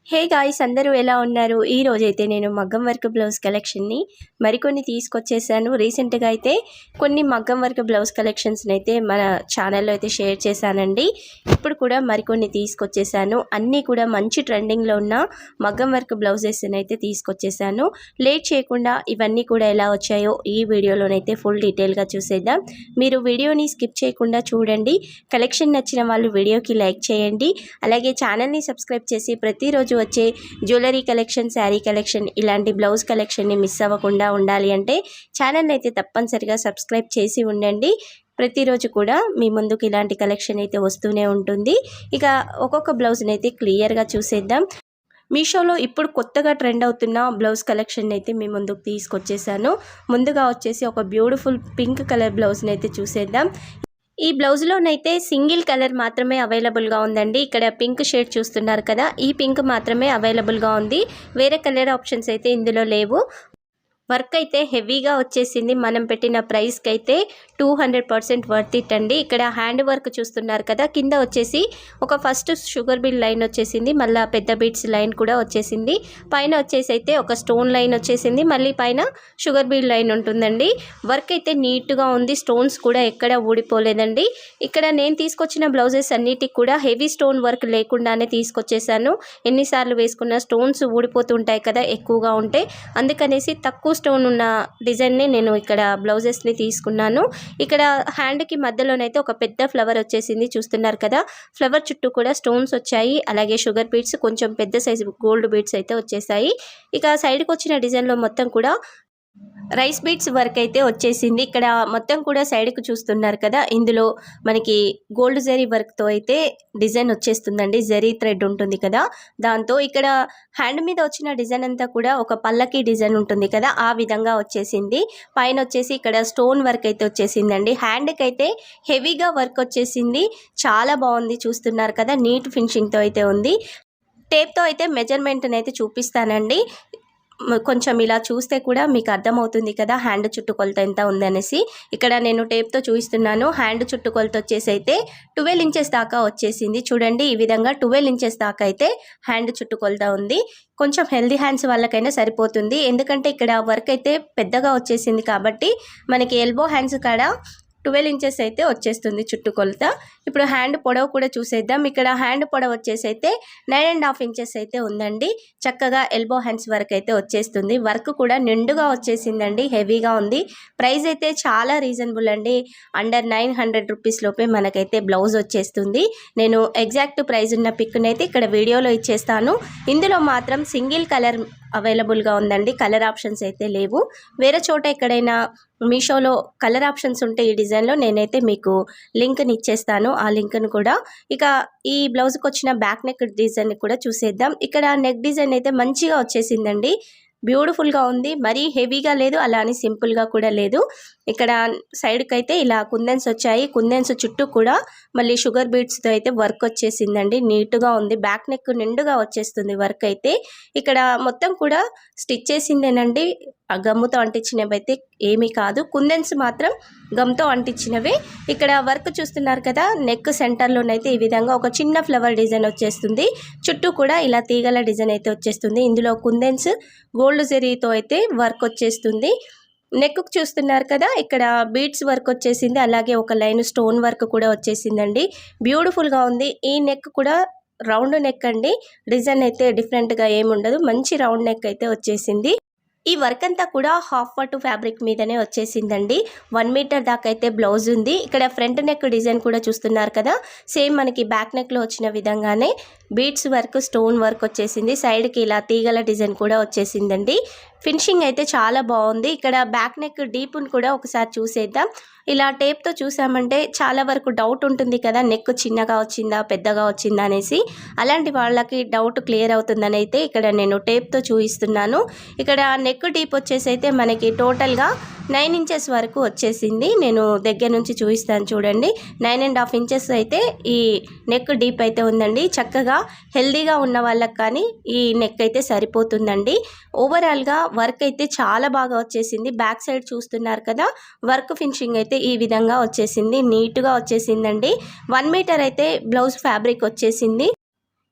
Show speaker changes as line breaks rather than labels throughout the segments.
Hey guys, అందరూ ఎలా ఉన్నారు? ఈ రోజైతే నేను మగ్గం వర్క్ బ్లౌజ్ కలెక్షన్ని మరికొన్ని తీసుకొచ్చేసాను. రీసెంట్గా అయితే కొన్ని మగ్గం వర్క్ బ్లౌజ్ కలెక్షన్స్ని అయితే మన ఛానల్లో అయితే షేర్ చేశానండి. ఇప్పుడు కూడా మరికొన్ని తీసుకొచ్చేసాను. అన్నీ కూడా మంచి ట్రెండింగ్లో ఉన్న మగ్గం వర్క్ బ్లౌజెస్ని అయితే తీసుకొచ్చేసాను. లేట్ చేయకుండా ఇవన్నీ కూడా ఎలా వచ్చాయో ఈ వీడియోలోనైతే ఫుల్ డీటెయిల్గా చూసేద్దాం. మీరు వీడియోని స్కిప్ చేయకుండా చూడండి. కలెక్షన్ నచ్చిన వాళ్ళు వీడియోకి లైక్ చేయండి. అలాగే ఛానల్ని సబ్స్క్రైబ్ చేసి ప్రతిరోజు వచ్చే జ్యువెలరీ కలెక్షన్, శారీ కలెక్షన్, ఇలాంటి బ్లౌజ్ కలెక్షన్ని మిస్ అవ్వకుండా ఉండాలి అంటే ఛానల్ని అయితే తప్పనిసరిగా సబ్స్క్రైబ్ చేసి ఉండండి. ప్రతిరోజు కూడా మీ ముందుకు ఇలాంటి కలెక్షన్ అయితే వస్తూనే ఉంటుంది. ఇక ఒక్కొక్క బ్లౌజ్ని అయితే క్లియర్గా చూసేద్దాం. మీషోలో ఇప్పుడు కొత్తగా ట్రెండ్ అవుతున్న బ్లౌజ్ కలెక్షన్ అయితే మీ ముందుకు తీసుకొచ్చేసాను. ముందుగా వచ్చేసి ఒక బ్యూటిఫుల్ పింక్ కలర్ బ్లౌజ్ని అయితే చూసేద్దాం. ఈ బ్లౌజ్లోనైతే సింగిల్ కలర్ మాత్రమే అవైలబుల్గా ఉందండి. ఇక్కడ పింక్ షేడ్ చూస్తున్నారు కదా, ఈ పింక్ మాత్రమే అవైలబుల్గా ఉంది. వేరే కలర్ ఆప్షన్స్ అయితే ఇందులో లేవు. వర్క్ అయితే హెవీగా వచ్చేసింది. మనం పెట్టిన ప్రైస్కి అయితే 200% వర్త్ ఇట్ అండి. ఇక్కడ హ్యాండ్ వర్క్ చూస్తున్నారు కదా, కింద వచ్చేసి ఒక ఫస్ట్ షుగర్ బీడ్ లైన్ వచ్చేసింది, మళ్ళీ పెద్ద బీడ్స్ లైన్ కూడా వచ్చేసింది. పైన వచ్చేసి అయితే ఒక స్టోన్ లైన్ వచ్చేసింది, మళ్ళీ పైన షుగర్ బీడ్ లైన్ ఉంటుందండి. వర్క్ అయితే నీట్గా ఉంది. స్టోన్స్ కూడా ఎక్కడ ఊడిపోలేదండి. ఇక్కడ నేను తీసుకొచ్చిన బ్లౌజెస్ అన్నిటికి కూడా హెవీ స్టోన్ వర్క్ లేకుండానే తీసుకొచ్చేసాను. ఎన్నిసార్లు వేసుకున్న స్టోన్స్ ఊడిపోతుంటాయి కదా ఎక్కువగా ఉంటే, అందుకనేసి తక్కువ స్టోన్ ఉన్న డిజైన్ని నేను ఇక్కడ బ్లౌజెస్ని తీసుకున్నాను. ఇక్కడ హ్యాండ్కి మధ్యలోనైతే ఒక పెద్ద ఫ్లవర్ వచ్చేసింది చూస్తున్నారు కదా. ఫ్లవర్ చుట్టూ కూడా స్టోన్స్ వచ్చాయి. అలాగే షుగర్ బీడ్స్, కొంచెం పెద్ద సైజు గోల్డ్ బీడ్స్ అయితే వచ్చేసాయి. ఇక సైడ్కి వచ్చిన డిజైన్లో మొత్తం కూడా రైస్ బీడ్స్ వర్క్ అయితే వచ్చేసింది. ఇక్కడ మొత్తం కూడా సైడ్కి చూస్తున్నారు కదా, ఇందులో మనకి గోల్డ్ జరీ వర్క్తో అయితే డిజైన్ వచ్చేస్తుందండి. జరీ థ్రెడ్ ఉంటుంది కదా, దాంతో ఇక్కడ హ్యాండ్ మీద వచ్చిన డిజైన్ అంతా కూడా ఒక పల్లకి డిజైన్ ఉంటుంది కదా, ఆ విధంగా వచ్చేసింది. పైన వచ్చేసి ఇక్కడ స్టోన్ వర్క్ అయితే వచ్చేసిందండి. హ్యాండ్కి అయితే హెవీగా వర్క్ వచ్చేసింది. చాలా బాగుంది, చూస్తున్నారు కదా, నీట్ ఫినిషింగ్తో అయితే ఉంది. టేప్తో అయితే మెజర్మెంట్ని అయితే చూపిస్తానండి. కొంచెం ఇలా చూస్తే కూడా మీకు అర్థమవుతుంది కదా హ్యాండ్ చుట్టుకొలత ఎంత ఉందనేసి. ఇక్కడ నేను టేప్తో చూపిస్తున్నాను. హ్యాండ్ చుట్టుకొలత వచ్చేసి అయితే 12 ఇంచెస్ దాకా వచ్చేసింది. చూడండి, ఈ విధంగా 12 ఇంచెస్ దాకా అయితే హ్యాండ్ చుట్టుకొలత ఉంది. కొంచెం హెల్దీ హ్యాండ్స్ వాళ్ళకైనా సరిపోతుంది, ఎందుకంటే ఇక్కడ వర్క్ అయితే పెద్దగా వచ్చేసింది కాబట్టి మనకి ఎల్బో హ్యాండ్స్ కాడ 12 ఇంచెస్ అయితే వచ్చేస్తుంది చుట్టుకొలత. ఇప్పుడు హ్యాండ్ పొడవు కూడా చూసేద్దాం. ఇక్కడ హ్యాండ్ పొడవు వచ్చేసి అయితే 9.5 ఇంచెస్ అయితే ఉందండి. చక్కగా ఎల్బో హ్యాండ్స్ వరకు అయితే వచ్చేస్తుంది. వర్క్ కూడా నిండుగా వచ్చేసిందండి, హెవీగా ఉంది. ప్రైస్ అయితే చాలా రీజనబుల్ అండి. అండర్ 900 రూపీస్ లోపే మనకైతే బ్లౌజ్ వచ్చేస్తుంది. నేను ఎగ్జాక్ట్ ప్రైస్ ఉన్న పిక్ని అయితే ఇక్కడ వీడియోలో ఇచ్చేస్తాను. ఇందులో మాత్రం సింగిల్ కలర్ అవైలబుల్గా ఉందండి. కలర్ ఆప్షన్స్ అయితే లేవు. వేరే చోట ఎక్కడైనా మీషోలో కలర్ ఆప్షన్స్ ఉంటే ఈ డిజైన్లో నేనైతే మీకు లింక్ని ఇచ్చేస్తాను. ఆ లింక్ను కూడా. ఇక ఈ బ్లౌజ్కి వచ్చిన బ్యాక్ నెక్ డిజైన్ కూడా చూసేద్దాం. ఇక్కడ నెక్ డిజైన్ అయితే మంచిగా వచ్చేసిందండి. బ్యూటిఫుల్గా ఉంది. మరీ హెవీగా లేదు, అలా అని సింపుల్గా కూడా లేదు. ఇక్కడ సైడ్కి అయితే ఇలా కుందన్స్ వచ్చాయి. కుందన్స్ చుట్టూ కూడా మళ్ళీ షుగర్ బీడ్స్తో అయితే వర్క్ వచ్చేసిందండి. నీట్గా ఉంది. బ్యాక్ నెక్ నిండుగా వచ్చేస్తుంది వర్క్ అయితే. ఇక్కడ మొత్తం కూడా స్టిచ్ చేసిందేనండి. ఆ గమ్ముతో అంటించినవి అయితే ఏమీ కాదు. కుందన్స్ మాత్రం గమ్తో అంటించినవే. ఇక్కడ వర్క్ చూస్తున్నారు కదా, నెక్ సెంటర్లోనైతే ఈ విధంగా ఒక చిన్న ఫ్లవర్ డిజైన్ వచ్చేస్తుంది. చుట్టూ కూడా ఇలా తీగల డిజైన్ అయితే వచ్చేస్తుంది. ఇందులో కుందన్స్ గోల్డ్ జరీతో అయితే వర్క్ వచ్చేస్తుంది. నెక్ చూస్తున్నారు కదా, ఇక్కడ బీడ్స్ వర్క్ వచ్చేసింది. అలాగే ఒక లైన్ స్టోన్ వర్క్ కూడా వచ్చేసిందండి. బ్యూటిఫుల్గా ఉంది. ఈ నెక్ కూడా రౌండ్ నెక్ అండి. డిజైన్ అయితే డిఫరెంట్గా ఏముండదు, మంచి రౌండ్ నెక్ అయితే వచ్చేసింది. ఈ వర్క్ అంతా కూడా హాఫ్ పట్టు ఫ్యాబ్రిక్ మీదనే వచ్చేసిందండి. 1 మీటర్ దాకా అయితే బ్లౌజ్ ఉంది. ఇక్కడ ఫ్రంట్ నెక్ డిజైన్ కూడా చూస్తున్నారు కదా, సేమ్ మనకి బ్యాక్ నెక్లో వచ్చిన విధంగానే బీడ్స్ వర్క్, స్టోన్ వర్క్ వచ్చేసింది. సైడ్కి ఇలా తీగల డిజైన్ కూడా వచ్చేసిందండి. ఫినిషింగ్ అయితే చాలా బాగుంది. ఇక్కడ బ్యాక్ నెక్ డీప్ని కూడా ఒకసారి చూసేద్దాం. ఇలా టేప్తో చూసామంటే చాలా వరకు డౌట్ ఉంటుంది కదా, నెక్ చిన్నగా వచ్చిందా పెద్దగా వచ్చిందా అనేసి. అలాంటి వాళ్ళకి డౌట్ క్లియర్ అవుతుందని అయితే ఇక్కడ నేను టేప్తో చూపిస్తున్నాను. ఇక్కడ నెక్ డీప్ వచ్చేసి అయితే మనకి టోటల్గా 9 ఇంచెస్ వరకు వచ్చేసింది. నేను దగ్గర నుంచి చూపిస్తాను చూడండి. 9.5 ఇంచెస్ అయితే ఈ నెక్ డీప్ అయితే ఉందండి. చక్కగా హెల్దీగా ఉన్న వాళ్ళకి కానీ ఈ నెక్ అయితే సరిపోతుందండి. ఓవరాల్గా వర్క్ అయితే చాలా బాగా వచ్చేసింది. బ్యాక్ సైడ్ చూస్తున్నారు కదా, వర్క్ ఫినిషింగ్ అయితే ఈ విధంగా వచ్చేసింది. నీట్గా వచ్చేసిందండి. 1 మీటర్ అయితే బ్లౌజ్ ఫ్యాబ్రిక్ వచ్చేసింది.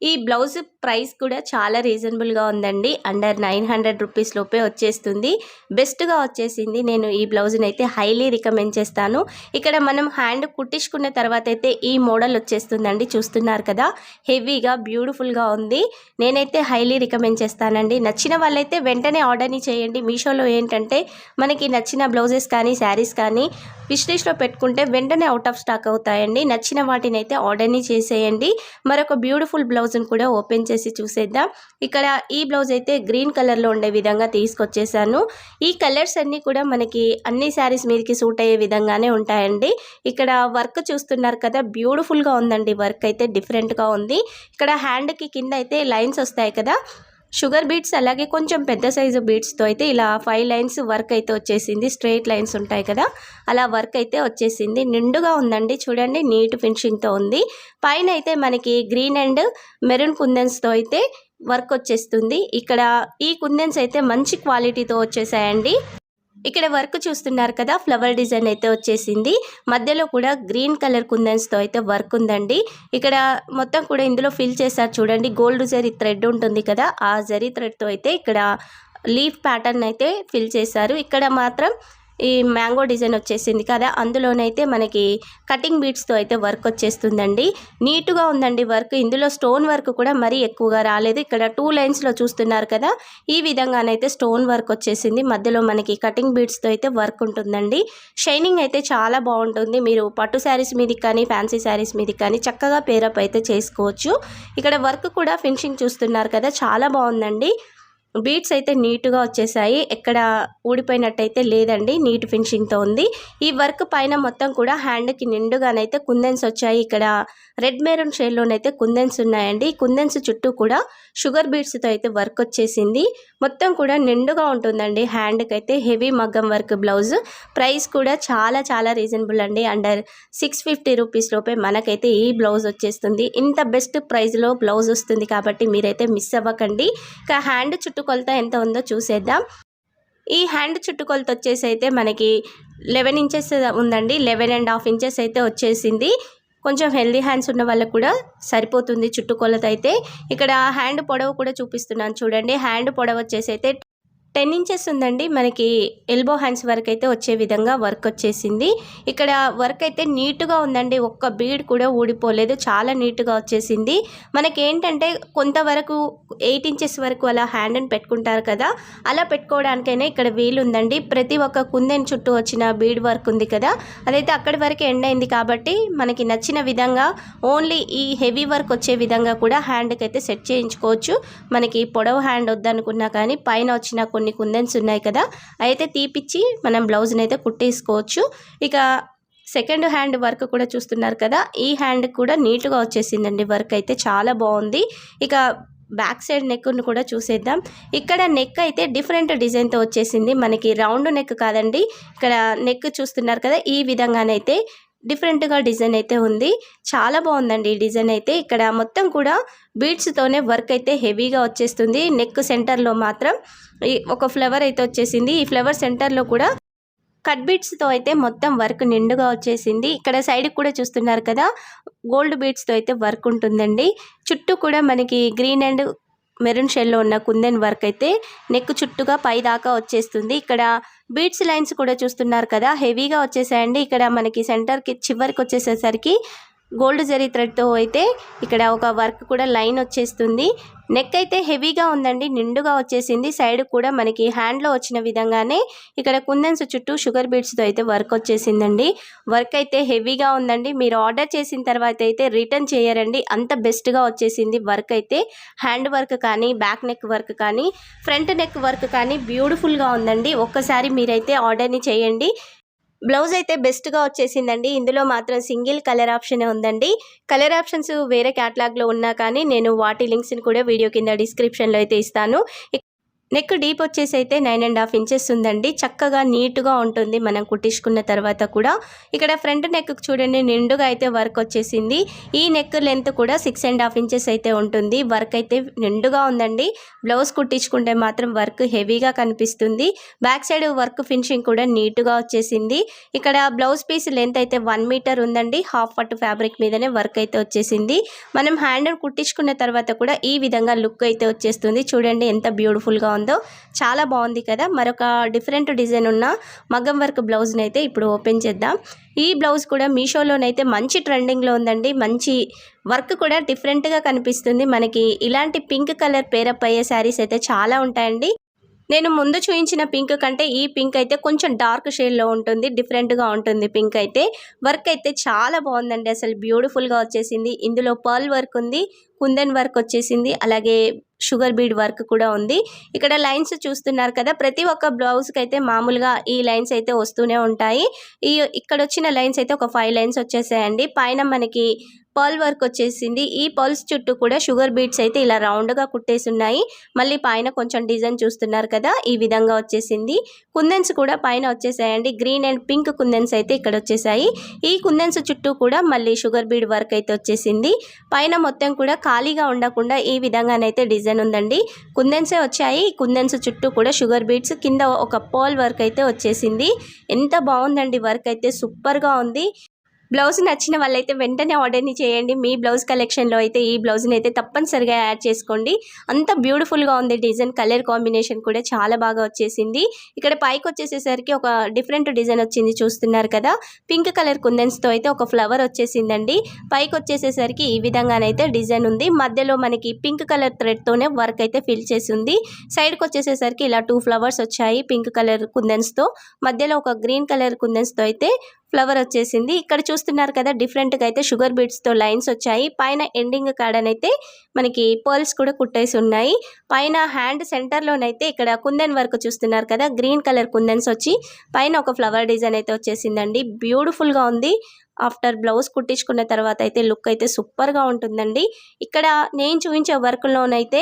ఈ బ్లౌజ్ ప్రైస్ కూడా చాలా రీజనబుల్గా ఉందండి. అండర్ 900 రూపీస్ లోపే వచ్చేస్తుంది. బెస్ట్గా వచ్చేసింది. నేను ఈ బ్లౌజ్ని అయితే హైలీ రికమెండ్ చేస్తాను. ఇక్కడ మనం హ్యాండ్ కుట్టించుకున్న తర్వాత అయితే ఈ మోడల్ వచ్చేస్తుందండి. చూస్తున్నారు కదా, హెవీగా బ్యూటిఫుల్గా ఉంది. నేనైతే హైలీ రికమెండ్ చేస్తానండి. నచ్చిన వాళ్ళైతే వెంటనే ఆర్డర్ని చేయండి. మీషోలో ఏంటంటే మనకి నచ్చిన బ్లౌజెస్ కానీ శారీస్ కానీ విష్ లిస్ట్లో పెట్టుకుంటే వెంటనే అవుట్ ఆఫ్ స్టాక్ అవుతాయండి. నచ్చిన వాటిని అయితే ఆర్డర్ని చేసేయండి. మరొక బ్యూటిఫుల్ బ్లౌజ్ని కూడా ఓపెన్ చేసి చూసేద్దాం. ఇక్కడ ఈ బ్లౌజ్ అయితే గ్రీన్ కలర్లో ఉండే విధంగా తీసుకొచ్చేసాను. ఈ కలర్స్ అన్నీ కూడా మనకి అన్ని శారీస్ మీదకి సూట్ అయ్యే విధంగానే ఉంటాయండి. ఇక్కడ వర్క్ చూస్తున్నారు కదా, బ్యూటిఫుల్గా ఉందండి. వర్క్ అయితే డిఫరెంట్గా ఉంది. ఇక్కడ హ్యాండ్కి కింద అయితే లైన్స్ వస్తాయి కదా, షుగర్ బీట్స్, అలాగే కొంచెం పెద్ద సైజు బీట్స్తో అయితే ఇలా 5 లైన్స్ వర్క్ అయితే వచ్చేసింది. స్ట్రైట్ లైన్స్ ఉంటాయి కదా, అలా వర్క్ అయితే వచ్చేసింది. నిండుగా ఉందండి. చూడండి, నీట్ ఫినిషింగ్తో ఉంది. పైన అయితే మనకి గ్రీన్ అండ్ మెరూన్ కుందన్స్తో అయితే వర్క్ వచ్చేస్తుంది. ఇక్కడ ఈ కుందన్స్ అయితే మంచి క్వాలిటీతో వచ్చేసాయండి. ఇక్కడ వర్క్ చూస్తున్నారు కదా, ఫ్లవర్ డిజైన్ అయితే వచ్చేసింది. మధ్యలో కూడా గ్రీన్ కలర్ కుందన్స్తో అయితే వర్క్ ఉందండి. ఇక్కడ మొత్తం కూడా ఇందులో ఫిల్ చేశారు చూడండి. గోల్డ్ జరీ థ్రెడ్ ఉంటుంది కదా, ఆ జరీ థ్రెడ్తో అయితే ఇక్కడ లీఫ్ ప్యాటర్న్ అయితే ఫిల్ చేశారు. ఇక్కడ మాత్రం ఈ మ్యాంగో డిజైన్ వచ్చేసింది కదా, అందులోనైతే మనకి కటింగ్ బీట్స్తో అయితే వర్క్ వచ్చేస్తుందండి. నీట్గా ఉందండి వర్క్. ఇందులో స్టోన్ వర్క్ కూడా మరీ ఎక్కువగా రాలేదు. ఇక్కడ 2 లైన్స్లో చూస్తున్నారు కదా, ఈ విధంగానైతే స్టోన్ వర్క్ వచ్చేసింది. మధ్యలో మనకి కటింగ్ బీట్స్తో అయితే వర్క్ ఉంటుందండి. షైనింగ్ అయితే చాలా బాగుంటుంది. మీరు పట్టు శారీస్ మీదకి కానీ ఫ్యాన్సీ శారీస్ మీదకి కానీ చక్కగా పేరప్ అయితే చేసుకోవచ్చు. ఇక్కడ వర్క్ కూడా ఫినిషింగ్ చూస్తున్నారు కదా, చాలా బాగుందండి. బీట్స్ అయితే నీట్గా వచ్చేసాయి. ఎక్కడ ఊడిపోయినట్టయితే లేదండి, నీట్ ఫినిషింగ్తో ఉంది. ఈ వర్క్ పైన మొత్తం కూడా హ్యాండ్కి నిండుగానైతే కుందన్స్ వచ్చాయి. ఇక్కడ రెడ్ మెరూన్ షేడ్లోనైతే కుందన్స్ ఉన్నాయండి. కుందన్స్ చుట్టూ కూడా షుగర్ బీట్స్తో అయితే వర్క్ వచ్చేసింది. మొత్తం కూడా నిండుగా ఉంటుందండి. హ్యాండ్కి అయితే హెవీ మగ్గం వర్క్ బ్లౌజ్. ప్రైస్ కూడా చాలా చాలా రీజనబుల్ అండి. అండర్ 650 రూపీస్ లోపే మనకైతే ఈ బ్లౌజ్ వచ్చేస్తుంది. ఇంత బెస్ట్ ప్రైస్లో బ్లౌజ్ వస్తుంది కాబట్టి మీరైతే మిస్ అవ్వకండి. ఇక హ్యాండ్ చుట్టుకొలత ఎంత ఉందో చూసేద్దాం. ఈ హ్యాండ్ చుట్టుకొలత వచ్చేసి అయితే మనకి 11 ఇంచెస్ ఉందండి. 11.5 ఇంచెస్ అయితే వచ్చేసింది. కొంచెం హెల్దీ హ్యాండ్స్ ఉన్న వాళ్ళకు కూడా సరిపోతుంది చుట్టుకొలత అయితే. ఇక్కడ హ్యాండ్ పొడవు కూడా చూపిస్తున్నాను చూడండి. హ్యాండ్ పొడవు వచ్చేసి అయితే 10 ఇంచెస్ ఉందండి. మనకి ఎల్బో హ్యాండ్స్ వరకు అయితే వచ్చే విధంగా వర్క్ వచ్చేసింది. ఇక్కడ వర్క్ అయితే నీట్గా ఉందండి. ఒక్క బీడ్ కూడా ఊడిపోలేదు. చాలా నీట్గా వచ్చేసింది. మనకి ఏంటంటే కొంతవరకు 8 ఇంచెస్ వరకు అలా హ్యాండ్ని పెట్టుకుంటారు కదా, అలా పెట్టుకోవడానికైనా ఇక్కడ వీలు ఉందండి. ప్రతి ఒక్క కుందన్ చుట్టూ వచ్చిన బీడ్ వర్క్ ఉంది కదా, అదైతే అక్కడి వరకు ఎండ్ అయింది కాబట్టి మనకి నచ్చిన విధంగా ఓన్లీ ఈ హెవీ వర్క్ వచ్చే విధంగా కూడా హ్యాండ్కి అయితే సెట్ చేయించుకోవచ్చు. మనకి పొడవు హ్యాండ్ వద్దనుకున్నా కానీ పైన వచ్చిన కొన్ని కుందన్స్ ఉన్నాయి కదా, అయితే తీపిచ్చి మనం బ్లౌజ్ని అయితే కుట్టేసుకోవచ్చు. ఇక సెకండ్ హ్యాండ్ వర్క్ కూడా చూస్తున్నారు కదా, ఈ హ్యాండ్ కూడా నీట్గా వచ్చేసిందండి. వర్క్ అయితే చాలా బాగుంది. ఇక బ్యాక్ సైడ్ నెక్ను కూడా చూసేద్దాం. ఇక్కడ నెక్ అయితే డిఫరెంట్ డిజైన్తో వచ్చేసింది. మనకి రౌండ్ నెక్ కాదండి. ఇక్కడ నెక్ చూస్తున్నారు కదా, ఈ విధంగానైతే డిఫరెంట్గా డిజైన్ అయితే ఉంది. చాలా బాగుందండి ఈ డిజైన్ అయితే. ఇక్కడ మొత్తం కూడా బీడ్స్తోనే వర్క్ అయితే హెవీగా వచ్చేస్తుంది. నెక్ సెంటర్లో మాత్రం ఒక ఫ్లవర్ అయితే వచ్చేసింది. ఈ ఫ్లవర్ సెంటర్లో కూడా కట్ బీడ్స్తో అయితే మొత్తం వర్క్ నిండుగా వచ్చేసింది. ఇక్కడ సైడ్కి కూడా చూస్తున్నారు కదా, గోల్డ్ బీడ్స్తో అయితే వర్క్ ఉంటుందండి. చుట్టూ కూడా మనకి గ్రీన్ అండ్ మెరూన్ షేడ్లో ఉన్న కుందన్ వర్క్ అయితే నెక్ చుట్టూగా పై దాకా వచ్చేస్తుంది. ఇక్కడ బీడ్స్ లైన్స్ కూడా చూస్తున్నారు కదా, హెవీగా వచ్చేసాయండి. ఇక్కడ మనకి సెంటర్కి చివరికి వచ్చేసేసరికి గోల్డ్ జరీ థ్రెడ్తో అయితే ఇక్కడ ఒక వర్క్ కూడా లైన్ వచ్చేస్తుంది. నెక్ అయితే హెవీగా ఉందండి, నిండుగా వచ్చేసింది. సైడ్ కూడా మనకి హ్యాండ్లో వచ్చిన విధంగానే ఇక్కడ కుందన్స్ చుట్టూ షుగర్ బీడ్స్తో అయితే వర్క్ వచ్చేసిందండి. వర్క్ అయితే హెవీగా ఉందండి. మీరు ఆర్డర్ చేసిన తర్వాత అయితే రిటర్న్ చేయరండి, అంత బెస్ట్గా వచ్చేసింది వర్క్ అయితే. హ్యాండ్ వర్క్ కానీ, బ్యాక్ నెక్ వర్క్ కానీ, ఫ్రంట్ నెక్ వర్క్ కానీ బ్యూటిఫుల్గా ఉందండి. ఒక్కసారి మీరైతే ఆర్డర్ని చేయండి. బ్లౌజ్ అయితే బెస్ట్గా వచ్చేసిందండి. ఇందులో మాత్రం సింగిల్ కలర్ ఆప్షనే ఉందండి. కలర్ ఆప్షన్స్ వేరే క్యాటలాగ్లో ఉన్నా కానీ నేను వాటి లింక్స్ని కూడా వీడియో కింద డిస్క్రిప్షన్లో అయితే ఇస్తాను. నెక్ డీప్ వచ్చేసి అయితే 9.5 ఇంచెస్ ఉందండి. చక్కగా నీట్గా ఉంటుంది మనం కుట్టించుకున్న తర్వాత కూడా. ఇక్కడ ఫ్రంట్ నెక్ చూడండి నిండుగా అయితే వర్క్ వచ్చేసింది. ఈ నెక్ లెంత్ కూడా 6.5 ఇంచెస్ అయితే ఉంటుంది. వర్క్ అయితే నిండుగా ఉందండి. బ్లౌజ్ కుట్టించుకుంటే మాత్రం వర్క్ హెవీగా కనిపిస్తుంది. బ్యాక్ సైడ్ వర్క్ ఫినిషింగ్ కూడా నీట్గా వచ్చేసింది. ఇక్కడ బ్లౌజ్ పీస్ లెంత్ అయితే 1 మీటర్ ఉందండి. హాఫ్ పట్టు ఫ్యాబ్రిక్ మీదనే వర్క్ అయితే వచ్చేసింది. మనం హ్యాండ్ కుట్టించుకున్న తర్వాత కూడా ఈ విధంగా లుక్ అయితే వచ్చేస్తుంది. చూడండి ఎంత బ్యూటిఫుల్గా ఉందో, చాలా బాగుంది కదా. మరొక డిఫరెంట్ డిజైన్ ఉన్న మగ్గం వర్క్ బ్లౌజ్ని అయితే ఇప్పుడు ఓపెన్ చేద్దాం. ఈ బ్లౌజ్ కూడా మీషోలోనైతే మంచి ట్రెండింగ్లో ఉందండి. మంచి వర్క్ కూడా డిఫరెంట్గా కనిపిస్తుంది. మనకి ఇలాంటి పింక్ కలర్ పేరప్ అయ్యే శారీస్ అయితే చాలా ఉంటాయండి. నేను ముందు చూపించిన పింక్ కంటే ఈ పింక్ అయితే కొంచెం డార్క్ షేడ్లో ఉంటుంది. డిఫరెంట్గా ఉంటుంది పింక్ అయితే. వర్క్ అయితే చాలా బాగుందండి. అసలు బ్యూటిఫుల్గా వచ్చేసింది. ఇందులో పర్ల్ వర్క్ ఉంది, కుందన్ వర్క్ వచ్చేసింది, అలాగే షుగర్ బీడ్ వర్క్ కూడా ఉంది. ఇక్కడ లైన్స్ చూస్తున్నారు కదా. ప్రతి ఒక్క బ్లౌజ్కి అయితే మామూలుగా ఈ లైన్స్ అయితే వస్తూనే ఉంటాయి. ఇక్కడ వచ్చిన లైన్స్ అయితే ఒక 5 లైన్స్ వచ్చేసాయండి. పైన మనకి పర్ల్ వర్క్ వచ్చేసింది. ఈ పర్ల్స్ చుట్టూ కూడా షుగర్ బీడ్స్ అయితే ఇలా రౌండ్గా కుట్టేసి ఉన్నాయి. మళ్ళీ పైన కొంచెం డిజైన్ చూస్తున్నారు కదా, ఈ విధంగా వచ్చేసింది. కుందన్స్ కూడా పైన వచ్చేసాయండి. గ్రీన్ అండ్ పింక్ కుందన్స్ అయితే ఇక్కడ వచ్చేసాయి. ఈ కుందన్స్ చుట్టూ కూడా మళ్ళీ షుగర్ బీడ్ వర్క్ అయితే వచ్చేసింది. పైన మొత్తం కూడా ఖాళీగా ఉండకుండా ఈ విధంగానైతే డిజైన్ ఉందండి. కుందన్సే వచ్చాయి. కుందన్స్ చుట్టూ కూడా షుగర్ బీడ్స్, కింద ఒక పర్ల్ వర్క్ అయితే వచ్చేసింది. ఎంత బాగుందండి వర్క్ అయితే, సూపర్గా ఉంది. బ్లౌజ్ నచ్చిన వాళ్ళైతే వెంటనే ఆర్డర్ని చేయండి. మీ బ్లౌజ్ కలెక్షన్లో అయితే ఈ బ్లౌజ్ని అయితే తప్పనిసరిగా యాడ్ చేసుకోండి. అంత బ్యూటిఫుల్గా ఉంది డిజైన్. కలర్ కాంబినేషన్ కూడా చాలా బాగా వచ్చేసింది. ఇక్కడ పైకి వచ్చేసేసరికి ఒక డిఫరెంట్ డిజైన్ వచ్చింది చూస్తున్నారు కదా. పింక్ కలర్ కుందన్స్తో అయితే ఒక ఫ్లవర్ వచ్చేసిందండి. పైకి వచ్చేసేసరికి ఈ విధంగానైతే డిజైన్ ఉంది. మధ్యలో మనకి పింక్ కలర్ థ్రెడ్తోనే వర్క్ అయితే ఫిల్ చేసి ఉంది. సైడ్కి వచ్చేసేసరికి ఇలా 2 ఫ్లవర్స్ వచ్చాయి పింక్ కలర్ కుందన్స్తో. మధ్యలో ఒక గ్రీన్ కలర్ కుందన్స్తో అయితే ఫ్లవర్ వచ్చేసింది. ఇక్కడ చూస్తున్నారు కదా, డిఫరెంట్గా అయితే షుగర్ బీడ్స్తో లైన్స్ వచ్చాయి. పైన ఎండింగ్ కాడనైతే మనకి పర్ల్స్ కూడా కుట్టేసి ఉన్నాయి. పైన హ్యాండ్ సెంటర్లోనైతే ఇక్కడ కుందన్ వర్క్ చూస్తున్నారు కదా, గ్రీన్ కలర్ కుందన్స్ వచ్చి పైన ఒక ఫ్లవర్ డిజైన్ అయితే వచ్చేసిందండి. బ్యూటిఫుల్గా ఉంది. ఆఫ్టర్ బ్లౌజ్ కుట్టించుకున్న తర్వాత అయితే లుక్ అయితే సూపర్గా ఉంటుందండి. ఇక్కడ నేను చూపించే వర్క్లోనైతే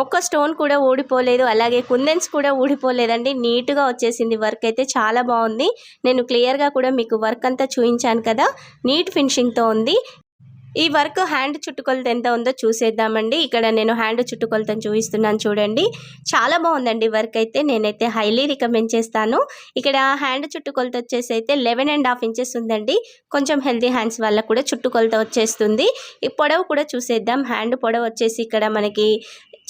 ఒక్క స్టోన్ కూడా ఊడిపోలేదు, అలాగే కుందన్స్ కూడా ఊడిపోలేదండి. నీట్గా వచ్చేసింది. వర్క్ అయితే చాలా బాగుంది. నేను క్లియర్గా కూడా మీకు వర్క్ అంతా చూపించాను కదా, నీట్ ఫినిషింగ్తో ఉంది. ఈ వర్క్ హ్యాండ్ చుట్టుకొలత ఎంత ఉందో చూసేద్దామండి. ఇక్కడ నేను హ్యాండ్ చుట్టుకొలతను చూపిస్తున్నాను చూడండి. చాలా బాగుందండి వర్క్ అయితే. నేనైతే హైలీ రికమెండ్ చేస్తాను. ఇక్కడ హ్యాండ్ చుట్టుకొలత వచ్చేసి అయితే 11.5 ఇంచెస్ ఉందండి. కొంచెం హెల్తీ హ్యాండ్స్ వాళ్ళకు కూడా చుట్టుకొలత వచ్చేస్తుంది. ఈ పొడవు కూడా చూసేద్దాం. హ్యాండ్ పొడవు వచ్చేసి ఇక్కడ మనకి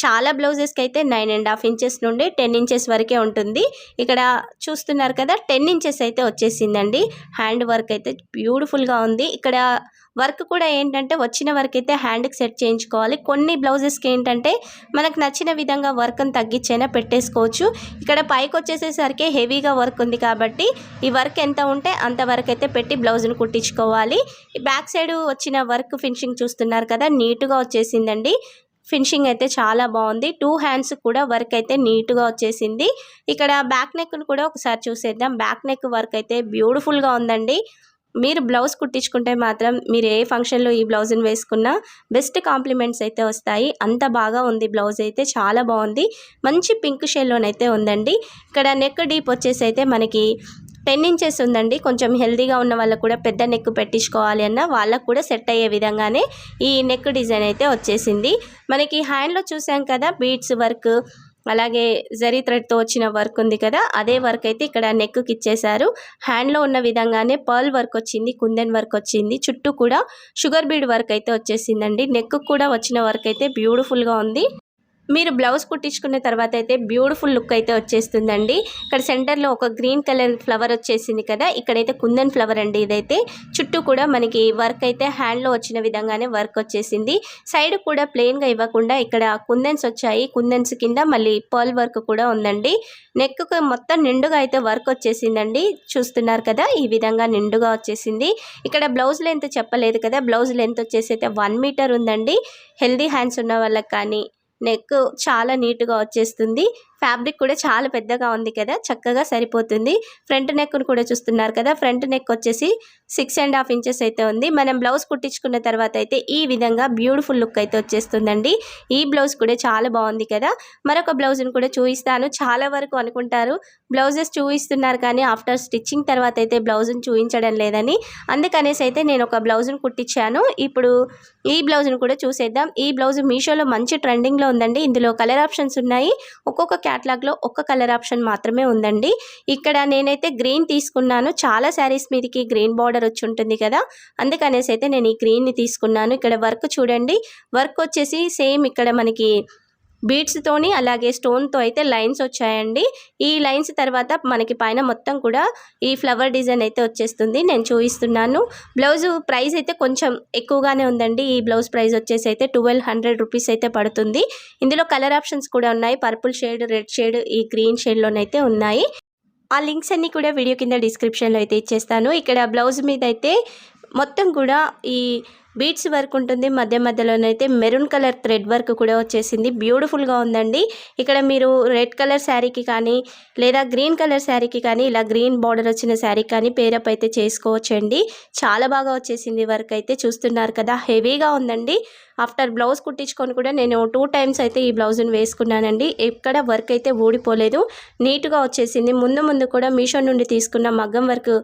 చాలా బ్లౌజెస్కి అయితే 9.5 ఇంచెస్ నుండి 10 ఇంచెస్ వరకే ఉంటుంది. ఇక్కడ చూస్తున్నారు కదా 10 ఇంచెస్ అయితే వచ్చేసిందండి. హ్యాండ్ వర్క్ అయితే బ్యూటిఫుల్గా ఉంది. ఇక్కడ వర్క్ కూడా ఏంటంటే వచ్చిన వర్క్ అయితే హ్యాండ్కి సెట్ చేయించుకోవాలి. కొన్ని బ్లౌజెస్కి ఏంటంటే మనకు నచ్చిన విధంగా వర్క్ని తగ్గించైనా పెట్టేసుకోవచ్చు. ఇక్కడ పైకి వచ్చేసేసరికి హెవీగా వర్క్ ఉంది కాబట్టి ఈ వర్క్ ఎంత ఉంటే అంత వర్క్ అయితే పెట్టి బ్లౌజ్ని కుట్టించుకోవాలి. ఈ బ్యాక్ సైడ్ వచ్చిన వర్క్ ఫినిషింగ్ చూస్తున్నారు కదా, నీట్గా వచ్చేసిందండి. ఫినిషింగ్ అయితే చాలా బాగుంది. 2 హ్యాండ్స్ కూడా వర్క్ అయితే నీట్గా వచ్చేసింది. ఇక్కడ బ్యాక్ నెక్ను కూడా ఒకసారి చూసేద్దాం. బ్యాక్ నెక్ వర్క్ అయితే బ్యూటిఫుల్గా ఉందండి. మీరు బ్లౌజ్ కుట్టించుకుంటే మాత్రం మీరు ఏ ఫంక్షన్లో ఈ బ్లౌజ్ని వేసుకున్నా బెస్ట్ కాంప్లిమెంట్స్ అయితే వస్తాయి. అంత బాగా ఉంది బ్లౌజ్ అయితే, చాలా బాగుంది. మంచి పింక్ షేడ్లోనైతే ఉందండి. ఇక్కడ నెక్ డీప్ వచ్చేసి అయితే మనకి 10 ఇంచెస్ ఉందండి. కొంచెం హెల్తీగా ఉన్న వాళ్ళకు కూడా పెద్ద నెక్ పెట్టించుకోవాలి అన్న వాళ్ళకు కూడా సెట్ అయ్యే విధంగానే ఈ నెక్ డిజైన్ అయితే వచ్చేసింది. మనకి హ్యాండ్లో చూసాం కదా బీడ్స్ వర్క్, అలాగే జరీ థ్రెడ్తో వచ్చిన వర్క్ ఉంది కదా, అదే వర్క్ అయితే ఇక్కడ నెక్కి ఇచ్చేశారు. హ్యాండ్లో ఉన్న విధంగానే పర్ల్ వర్క్ వచ్చింది, కుందన్ వర్క్ వచ్చింది. చుట్టూ కూడా షుగర్ బీడ్ వర్క్ అయితే వచ్చేసిందండి. నెక్ కూడా వచ్చిన వర్క్ అయితే బ్యూటిఫుల్గా ఉంది. మీరు బ్లౌజ్ కుట్టించుకున్న తర్వాత అయితే బ్యూటిఫుల్ లుక్ అయితే వచ్చేస్తుందండి. ఇక్కడ సెంటర్లో ఒక గ్రీన్ కలర్ ఫ్లవర్ వచ్చేసింది కదా, ఇక్కడైతే కుందన్ ఫ్లవర్ అండి ఇదైతే. చుట్టూ కూడా మనకి వర్క్ అయితే హ్యాండ్లో వచ్చిన విధంగానే వర్క్ వచ్చేసింది. సైడ్ కూడా ప్లెయిన్గా ఇవ్వకుండా ఇక్కడ కుందన్స్ వచ్చాయి. కుందన్స్ కింద మళ్ళీ పర్ల్ వర్క్ కూడా ఉందండి. నెక్కు మొత్తం నిండుగా అయితే వర్క్ వచ్చేసిందండి. చూస్తున్నారు కదా, ఈ విధంగా నిండుగా వచ్చేసింది. ఇక్కడ బ్లౌజ్ లెంత్ చెప్పలేదు కదా, బ్లౌజ్ లెంత్ వచ్చేసి అయితే 1 మీటర్ ఉందండి. హెల్దీ హ్యాండ్స్ ఉన్న వాళ్ళకి కానీ నెక్ చాలా నీట్గా వచ్చేస్తుంది. ఫ్యాబ్రిక్ కూడా చాలా పెద్దగా ఉంది కదా, చక్కగా సరిపోతుంది. ఫ్రంట్ నెక్ను కూడా చూస్తున్నారు కదా, ఫ్రంట్ నెక్ వచ్చేసి 6.5 ఇంచెస్ అయితే ఉంది. మనం బ్లౌజ్ కుట్టించుకున్న తర్వాత అయితే ఈ విధంగా బ్యూటిఫుల్ లుక్ అయితే వచ్చేస్తుందండి. ఈ బ్లౌజ్ కూడా చాలా బాగుంది కదా. మరొక బ్లౌజ్ను కూడా చూపిస్తాను. చాలా వరకు అనుకుంటారు బ్లౌజెస్ చూపిస్తున్నారు కానీ ఆఫ్టర్ స్టిచ్చింగ్ తర్వాత అయితే బ్లౌజ్ను చూపించడం లేదని, అందుకనేసి అయితే నేను ఒక బ్లౌజ్ను కుట్టించాను. ఇప్పుడు ఈ బ్లౌజ్ను కూడా చూసేద్దాం. ఈ బ్లౌజ్ మీషోలో మంచి ట్రెండింగ్లో ఉందండి. ఇందులో కలర్ ఆప్షన్స్ ఉన్నాయి. ఒక్కొక్క క్యాటలాగ్లో ఒక్క కలర్ ఆప్షన్ మాత్రమే ఉందండి. ఇక్కడ నేనైతే గ్రీన్ తీసుకున్నాను. చాలా శారీస్ మీదకి గ్రీన్ బార్డర్ వచ్చి ఉంటుంది కదా, అందుకనేసి అయితే నేను ఈ గ్రీన్ని తీసుకున్నాను. ఇక్కడ వర్క్ చూడండి, వర్క్ వచ్చేసి సేమ్ ఇక్కడ మనకి బీడ్స్తోని అలాగే స్టోన్తో అయితే లైన్స్ వచ్చాయండి. ఈ లైన్స్ తర్వాత మనకి పైన మొత్తం కూడా ఈ ఫ్లవర్ డిజైన్ అయితే వచ్చేస్తుంది. నేను చూపిస్తున్నాను. బ్లౌజ్ ప్రైస్ అయితే కొంచెం ఎక్కువగానే ఉందండి. ఈ బ్లౌజ్ ప్రైస్ వచ్చేసి అయితే 1200 రూపీస్ అయితే పడుతుంది. ఇందులో కలర్ ఆప్షన్స్ కూడా ఉన్నాయి. పర్పుల్ షేడ్, రెడ్ షేడ్, ఈ గ్రీన్ షేడ్లోనైతే ఉన్నాయి. ఆ లింక్స్ అన్నీ కూడా వీడియో కింద డిస్క్రిప్షన్లో అయితే ఇచ్చేస్తాను. ఇక్కడ బ్లౌజ్ మీద అయితే మొత్తం కూడా ఈ బీడ్స్ వర్క్ ఉంటుంది. మధ్య మధ్యలోనైతే మెరూన్ కలర్ థ్రెడ్ వర్క్ కూడా వచ్చేసింది. బ్యూటిఫుల్గా ఉందండి. ఇక్కడ మీరు రెడ్ కలర్ శారీకి కానీ లేదా గ్రీన్ కలర్ శారీకి కానీ ఇలా గ్రీన్ బార్డర్ వచ్చిన శారీ కానీ పేరప్ అయితే చేసుకోవచ్చండి. చాలా బాగా వచ్చేసింది వర్క్ అయితే. చూస్తున్నారు కదా, హెవీగా ఉందండి. ఆఫ్టర్ బ్లౌజ్ కుట్టించుకొని కూడా నేను 2 టైమ్స్ అయితే ఈ బ్లౌజ్ని వేసుకున్నానండి. ఎక్కడ వర్క్ అయితే ఊడిపోలేదు, నీట్గా వచ్చేసింది. ముందు కూడా మీషో నుండి తీసుకున్న మగ్గం వర్క్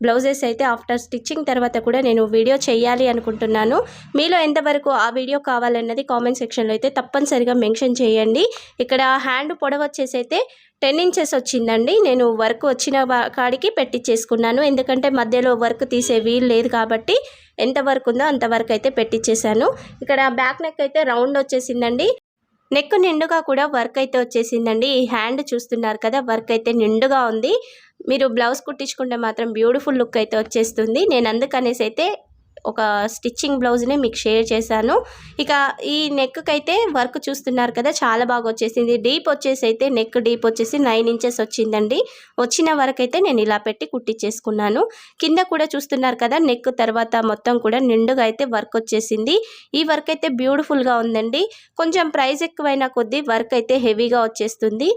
బ్లౌజెస్ అయితే ఆఫ్టర్ స్టిచ్చింగ్ తర్వాత కూడా నేను వీడియో చేయాలి అనుకుంటున్నాను. మీలో ఎంతవరకు ఆ వీడియో కావాలన్నది కామెంట్ సెక్షన్లో అయితే తప్పనిసరిగా మెన్షన్ చేయండి. ఇక్కడ హ్యాండ్ పొడవు వచ్చేసి అయితే 10 ఇంచెస్ వచ్చిందండి. నేను వర్క్ వచ్చిన కాడికి పెట్టించేసుకున్నాను, ఎందుకంటే మధ్యలో వర్క్ తీసే వీలు లేదు కాబట్టి ఎంత వర్క్ ఉందో అంత వర్క్ అయితే పెట్టించేసాను. ఇక్కడ బ్యాక్ నెక్ అయితే రౌండ్ వచ్చేసిందండి. నెక్ నిండుగా కూడా వర్క్ అయితే వచ్చేసిందండి. ఈ హ్యాండ్ చూస్తున్నారు కదా, వర్క్ అయితే నిండుగా ఉంది. మీరు బ్లౌజ్ కుట్టించుకుంటే మాత్రం బ్యూటిఫుల్ లుక్ అయితే వచ్చేస్తుంది. నేను అందుకనేసి అయితే ఒక స్టిచ్చింగ్ బ్లౌజ్ని మీకు షేర్ చేశాను. ఇక ఈ నెక్కి అయితే వర్క్ చూస్తున్నారు కదా, చాలా బాగా వచ్చేసింది. డీప్ వచ్చేసి అయితే నెక్ డీప్ వచ్చేసి 9 ఇంచెస్ వచ్చిందండి. వచ్చిన వరకు అయితే నేను ఇలా పెట్టి కుట్టించేసుకున్నాను. కింద కూడా చూస్తున్నారు కదా, నెక్ తర్వాత మొత్తం కూడా నిండుగా అయితే వర్క్ వచ్చేసింది. ఈ వర్క్ అయితే బ్యూటిఫుల్గా ఉందండి. కొంచెం ప్రైస్ ఎక్కువైన కొద్దీ వర్క్ అయితే హెవీగా వచ్చేస్తుంది.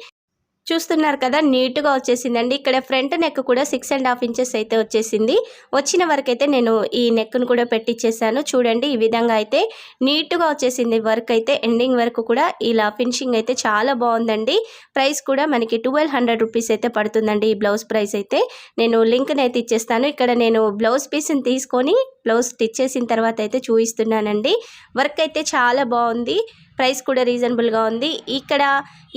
చూస్తున్నారు కదా, నీట్గా వచ్చేసిందండి. ఇక్కడ ఫ్రంట్ నెక్ కూడా 6.5 ఇంచెస్ అయితే వచ్చేసింది. వచ్చిన వరకు అయితే నేను ఈ నెక్ను కూడా పెట్టించేసాను. చూడండి, ఈ విధంగా అయితే నీట్గా వచ్చేసింది వర్క్ అయితే. ఎండింగ్ వరకు కూడా ఇలా ఫినిషింగ్ అయితే చాలా బాగుందండి. ప్రైస్ కూడా మనకి 1200 రూపీస్ అయితే పడుతుందండి. ఈ బ్లౌజ్ ప్రైస్ అయితే నేను లింక్ని అయితే ఇచ్చేస్తాను. ఇక్కడ నేను బ్లౌజ్ పీస్ని తీసుకొని బ్లౌజ్ స్టిచ్ చేసిన తర్వాత అయితే చూపిస్తున్నానండి. వర్క్ అయితే చాలా బాగుంది. ప్రైస్ కూడా రీజనబుల్గా ఉంది. ఇక్కడ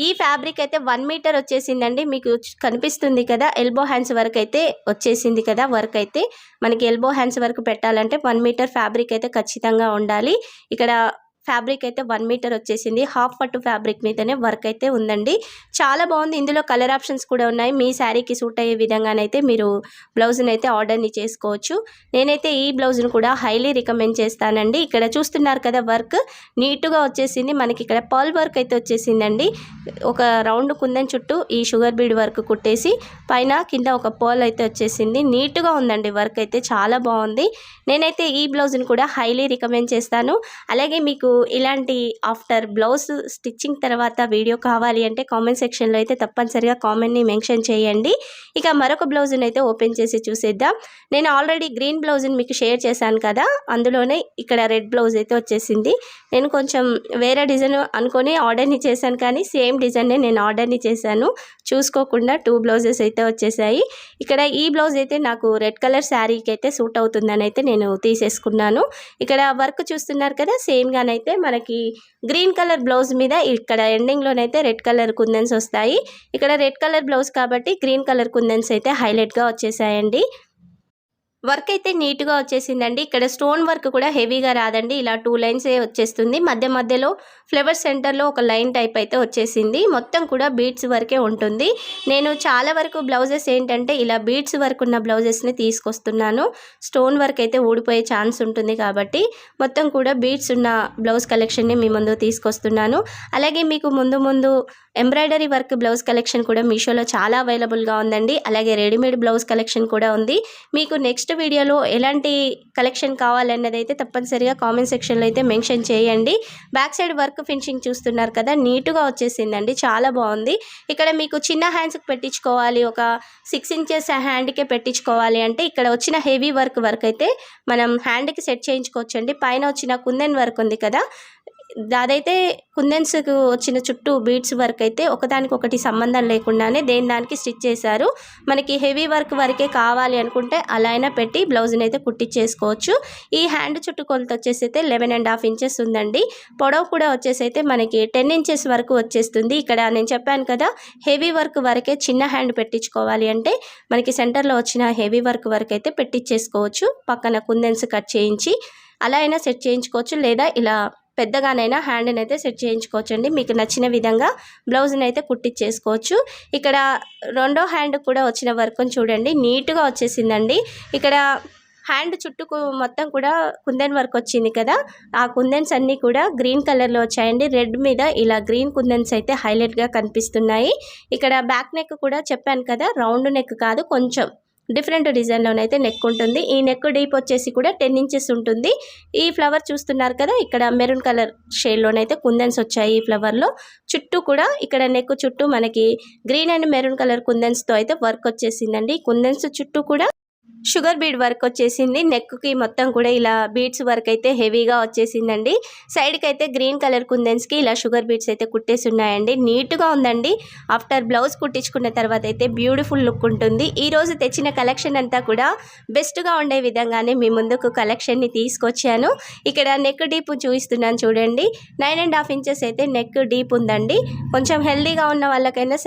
ఈ ఫ్యాబ్రిక్ అయితే 1 మీటర్ వచ్చేసిందండి. మీకు కనిపిస్తుంది కదా, ఎల్బో హ్యాండ్స్ వరకు అయితే వచ్చేసింది కదా. వర్క్ అయితే మనకి ఎల్బో హ్యాండ్స్ వరకు పెట్టాలంటే 1 మీటర్ ఫ్యాబ్రిక్ అయితే ఖచ్చితంగా ఉండాలి. ఇక్కడ ఫ్యాబ్రిక్ అయితే 1 మీటర్ వచ్చేసింది. హాఫ్ పట్టు ఫ్యాబ్రిక్ మీదనే వర్క్ అయితే ఉందండి. చాలా బాగుంది. ఇందులో కలర్ ఆప్షన్స్ కూడా ఉన్నాయి. మీ శారీకి సూట్ అయ్యే విధంగానైతే మీరు బ్లౌజ్ని అయితే ఆర్డర్ని చేసుకోవచ్చు. నేనైతే ఈ బ్లౌజ్ను కూడా హైలీ రికమెండ్ చేస్తానండి. ఇక్కడ చూస్తున్నారు కదా, వర్క్ నీట్గా వచ్చేసింది. మనకి ఇక్కడ పర్ల్ వర్క్ అయితే వచ్చేసిందండి. ఒక రౌండ్ కుందన్ చుట్టూ ఈ షుగర్ బీడ్ వర్క్ కుట్టేసి పైన కింద ఒక పర్ల్ అయితే వచ్చేసింది. నీట్గా ఉందండి వర్క్ అయితే, చాలా బాగుంది. నేనైతే ఈ బ్లౌజ్ని కూడా హైలీ రికమెండ్ చేస్తాను. అలాగే మీకు ఇలాంటి ఆఫ్టర్ బ్లౌజ్ స్టిచ్చింగ్ తర్వాత వీడియో కావాలి అంటే కామెంట్ సెక్షన్లో అయితే తప్పనిసరిగా కామెంట్ని మెన్షన్ చేయండి. ఇక మరొక బ్లౌజ్ని అయితే ఓపెన్ చేసి చూసేద్దాం. నేను ఆల్రెడీ గ్రీన్ బ్లౌజ్ని మీకు షేర్ చేశాను కదా, అందులోనే ఇక్కడ రెడ్ బ్లౌజ్ అయితే వచ్చేసింది. నేను కొంచెం వేరే డిజైన్ అనుకొని ఆర్డర్ని చేశాను, కానీ సేమ్ డిజైన్నే నేను ఆర్డర్ని చేశాను. చూసుకోకుండా 2 బ్లౌజెస్ అయితే వచ్చేసాయి. ఇక్కడ ఈ బ్లౌజ్ అయితే నాకు రెడ్ కలర్ శారీకి అయితే సూట్ అవుతుందని అయితే నేను తీసేసుకున్నాను. ఇక్కడ వర్క్ చూస్తున్నారు కదా, సేమ్గానైతే మనకి గ్రీన్ కలర్ బ్లౌజ్ మీద ఇక్కడ ఎండింగ్లోనైతే రెడ్ కలర్ కుందన్స్ వస్తాయి. ఇక్కడ రెడ్ కలర్ బ్లౌజ్ కాబట్టి గ్రీన్ కలర్ కుందన్స్ అయితే హైలైట్గా వచ్చేసాయండి. వర్క్ అయితే నీట్గా వచ్చేసిందండి. ఇక్కడ స్టోన్ వర్క్ కూడా హెవీగా రాదండి. ఇలా 2 లైన్స్ వచ్చేస్తుంది. మధ్యలో ఫ్లవర్ సెంటర్లో ఒక లైన్ టైప్ అయితే వచ్చేసింది. మొత్తం కూడా బీడ్స్ వర్కే ఉంటుంది. నేను చాలా వరకు బ్లౌజెస్ ఏంటంటే ఇలా బీడ్స్ వర్క్ ఉన్న బ్లౌజెస్ని తీసుకొస్తున్నాను. స్టోన్ వర్క్ అయితే ఊడిపోయే ఛాన్స్ ఉంటుంది కాబట్టి మొత్తం కూడా బీడ్స్ ఉన్న బ్లౌజ్ కలెక్షన్ని మీ ముందు తీసుకొస్తున్నాను. అలాగే మీకు ముందు ఎంబ్రాయిడరీ వర్క్ బ్లౌజ్ కలెక్షన్ కూడా మీషోలో చాలా అవైలబుల్గా ఉందండి. అలాగే రెడీమేడ్ బ్లౌజ్ కలెక్షన్ కూడా ఉంది. మీకు నెక్స్ట్ నెక్స్ట్ వీడియోలో ఎలాంటి కలెక్షన్ కావాలన్నది అయితే తప్పనిసరిగా కామెంట్ సెక్షన్లో అయితే మెన్షన్ చేయండి. బ్యాక్ సైడ్ వర్క్ ఫినిషింగ్ చూస్తున్నారు కదా, నీట్గా వచ్చేసిందండి, చాలా బాగుంది. ఇక్కడ మీకు చిన్న హ్యాండ్స్కి పెట్టించుకోవాలి, ఒక 6 ఇంచెస్ హ్యాండ్కే పెట్టించుకోవాలి అంటే ఇక్కడ వచ్చిన హెవీ వర్క్ అయితే మనం హ్యాండ్కి సెట్ చేయించుకోవచ్చండి. పైన వచ్చిన కుందన్ వర్క్ ఉంది కదా, అదైతే కుందన్స్కు వచ్చిన చుట్టూ బీడ్స్ వర్క్ అయితే ఒకదానికొకటి సంబంధం లేకుండానే దానికి స్టిచ్ చేశారు. మనకి హెవీ వర్క్ వరకే కావాలి అనుకుంటే అలా అయినా పెట్టి బ్లౌజ్ని అయితే కుట్టించేసుకోవచ్చు. ఈ హ్యాండ్ చుట్టూ కొలత వచ్చేసి అయితే 11.5 ఇంచెస్ ఉందండి. పొడవు కూడా వచ్చేసి అయితే మనకి 10 ఇంచెస్ వరకు వచ్చేస్తుంది. ఇక్కడ నేను చెప్పాను కదా, హెవీ వర్క్ వరకే చిన్న హ్యాండ్ పెట్టించుకోవాలి అంటే మనకి సెంటర్లో వచ్చిన హెవీ వర్క్ వరకు అయితే పెట్టించేసుకోవచ్చు. పక్కన కుందన్స్ కట్ చేయించి అలా అయినా సెట్ చేయించుకోవచ్చు, లేదా ఇలా పెద్దగానైనా హ్యాండ్ని అయితే సెట్ చేయించుకోవచ్చండి. మీకు నచ్చిన విధంగా బ్లౌజ్ని అయితే కుట్టించేసుకోవచ్చు. ఇక్కడ రెండో హ్యాండ్ కూడా వచ్చిన వర్క్ని చూడండి, నీట్గా వచ్చేసిందండి. ఇక్కడ హ్యాండ్ చుట్టూ మొత్తం కూడా కుందన్ వర్క్ వచ్చింది కదా, ఆ కుందన్స్ అన్నీ కూడా గ్రీన్ కలర్లో వచ్చాయండి. రెడ్ మీద ఇలా గ్రీన్ కుందన్స్ అయితే హైలైట్గా కనిపిస్తున్నాయి. ఇక్కడ బ్యాక్ నెక్ కూడా చెప్పాను కదా, రౌండ్ నెక్ కాదు, కొంచెం డిఫరెంట్ డిజైన్లోనైతే నెక్ ఉంటుంది. ఈ నెక్ డీప్ వచ్చేసి కూడా 10 ఇంచెస్ ఉంటుంది. ఈ ఫ్లవర్ చూస్తున్నారు కదా, ఇక్కడ మెరూన్ కలర్ షేడ్లోనైతే కుందన్స్ వచ్చాయి. ఈ ఫ్లవర్లో చుట్టూ కూడా ఇక్కడ నెక్ చుట్టూ మనకి గ్రీన్ అండ్ మెరూన్ కలర్ కుందన్స్తో అయితే వర్క్ వచ్చేసిందండి. కుందన్స్ చుట్టూ కూడా షుగర్ బీడ్ వర్క్ వచ్చేసింది. నెక్కి మొత్తం కూడా ఇలా బీడ్స్ వర్క్ అయితే హెవీగా వచ్చేసిందండి. సైడ్కి అయితే గ్రీన్ కలర్ కుందన్స్కి ఇలా షుగర్ బీడ్స్ అయితే కుట్టేసి ఉన్నాయండి. నీట్గా ఉందండి. ఆఫ్టర్ బ్లౌజ్ కుట్టించుకున్న తర్వాత అయితే బ్యూటిఫుల్ లుక్ ఉంటుంది. ఈరోజు తెచ్చిన కలెక్షన్ అంతా కూడా బెస్ట్గా ఉండే విధంగానే మీ ముందుకు కలెక్షన్ని తీసుకొచ్చాను. ఇక్కడ నెక్ డీప్ చూపిస్తున్నాను చూడండి, 9.5 ఇంచెస్ అయితే నెక్ డీప్ ఉందండి. కొంచెం హెల్దీగా ఉన్న వాళ్ళకైనా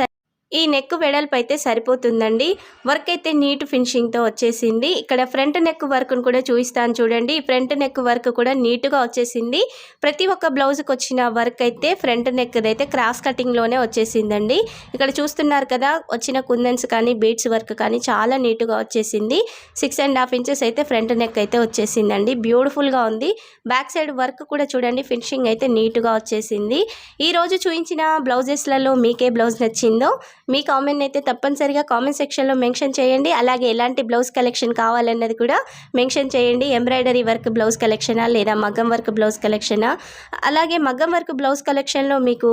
ఈ నెక్ వెడల్పు అయితే సరిపోతుందండి. వర్క్ అయితే నీట్ ఫినిషింగ్తో వచ్చేసింది. ఇక్కడ ఫ్రంట్ నెక్ వర్క్ను కూడా చూపిస్తాను చూడండి. ఫ్రంట్ నెక్ వర్క్ కూడా నీట్గా వచ్చేసింది. ప్రతి ఒక్క బ్లౌజ్కి వచ్చిన వర్క్ అయితే ఫ్రంట్ నెక్ అయితే క్రాస్ కటింగ్లోనే వచ్చేసిందండి. ఇక్కడ చూస్తున్నారు కదా, వచ్చిన కుందన్స్ కానీ బీడ్స్ వర్క్ కానీ చాలా నీట్గా వచ్చేసింది. 6.5 ఇంచెస్ అయితే ఫ్రంట్ నెక్ అయితే వచ్చేసిందండి. బ్యూటిఫుల్గా ఉంది. బ్యాక్ సైడ్ వర్క్ కూడా చూడండి, ఫినిషింగ్ అయితే నీట్గా వచ్చేసింది. ఈరోజు చూపించిన బ్లౌజెస్లలో మీకే బ్లౌజ్ నచ్చిందో మీ కామెంట్ అయితే తప్పనిసరిగా కామెంట్ సెక్షన్లో మెన్షన్ చేయండి. అలాగే ఎలాంటి బ్లౌజ్ కలెక్షన్ కావాలన్నది కూడా మెన్షన్ చేయండి. ఎంబ్రాయిడరీ వర్క్ బ్లౌజ్ కలెక్షనా, లేదా మగ్గం వర్క్ బ్లౌజ్ కలెక్షనా, అలాగే మగ్గం వర్క్ బ్లౌజ్ కలెక్షన్లో మీకు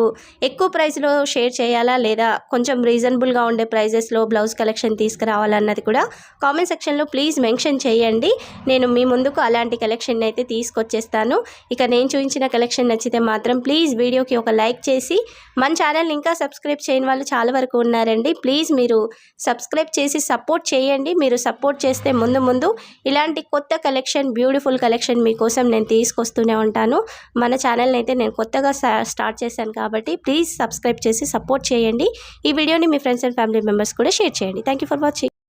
ఎక్కువ ప్రైస్లో షేర్ చేయాలా, లేదా కొంచెం రీజనబుల్గా ఉండే ప్రైజెస్లో బ్లౌజ్ కలెక్షన్ తీసుకురావాలన్నది కూడా కామెంట్ సెక్షన్లో ప్లీజ్ మెన్షన్ చేయండి. నేను మీ ముందుకు అలాంటి కలెక్షన్ అయితే తీసుకొచ్చేస్తాను. ఇక నేను చూపించిన కలెక్షన్ నచ్చితే మాత్రం ప్లీజ్ వీడియోకి ఒక లైక్ చేసి, మన ఛానల్ని ఇంకా సబ్స్క్రైబ్ చేయని వాళ్ళు చాలా వరకు ఉన్నారండి, ప్లీజ్ మీరు సబ్స్క్రైబ్ చేసి సపోర్ట్ చేయండి. మీరు సపోర్ట్ చేస్తే ముందు ఇలాంటి కొత్త కలెక్షన్, బ్యూటిఫుల్ కలెక్షన్ మీకోసం నేను తీసుకొస్తూనే ఉంటాను. మన ఛానల్ని అయితే నేను కొత్తగా స్టార్ట్ చేశాను కాబట్టి ప్లీజ్ సబ్స్క్రైబ్ చేసి సపోర్ట్ చేయండి. ఈ వీడియోని మీ ఫ్రెండ్స్ అండ్ ఫ్యామిలీ మెంబర్స్ కూడా షేర్ చేయండి. Thank you for watching.